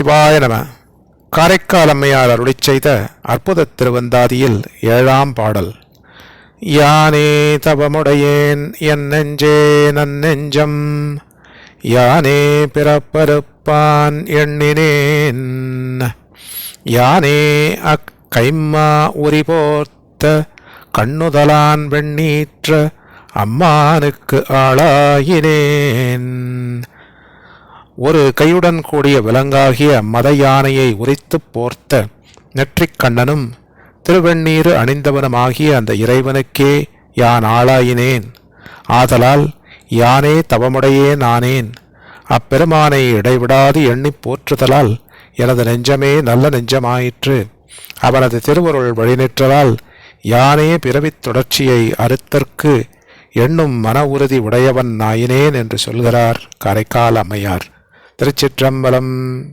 சிவாய நம. காரைக்கால் அம்மையார் அருளிச் செய்த அற்புத திருவந்தாதியில் 7ஆம் பாடல். யானே தவமுடையேன் என் நெஞ்சே நன்னெஞ்சம், யானே பிறப்பறுப்பான் எண்ணினேன், யானே அக்கைம்மா உரிபோர்த்த கண்ணுதலான் வெண்ணீற்ற அம்மானுக்கு ஆளாயினேன். ஒரு கையுடன் கூடிய விலங்காகிய மத யானையை உரித்துப் போர்த்த நெற்றிக் கண்ணனும் திருவெண்ணீறு அணிந்தவனுமாகிய அந்த இறைவனுக்கே யான் ஆளாயினேன். ஆதலால் யானே தவமுடையேன் ஆனேன். அப்பெருமானை இடைவிடாது எண்ணிப் போற்றுதலால் எனது நெஞ்சமே நல்ல நெஞ்சமாயிற்று. அவனது திருவருள் வழிநிற்றலால் யானே பிறவித் தொடர்ச்சியை அறுத்தற்கு எண்ணும் மன உறுதி உடையவன் நாயினேன் என்று சொல்கிறார் காரைக்கால் அம்மையார். திருச்சிற்றம்பலம்.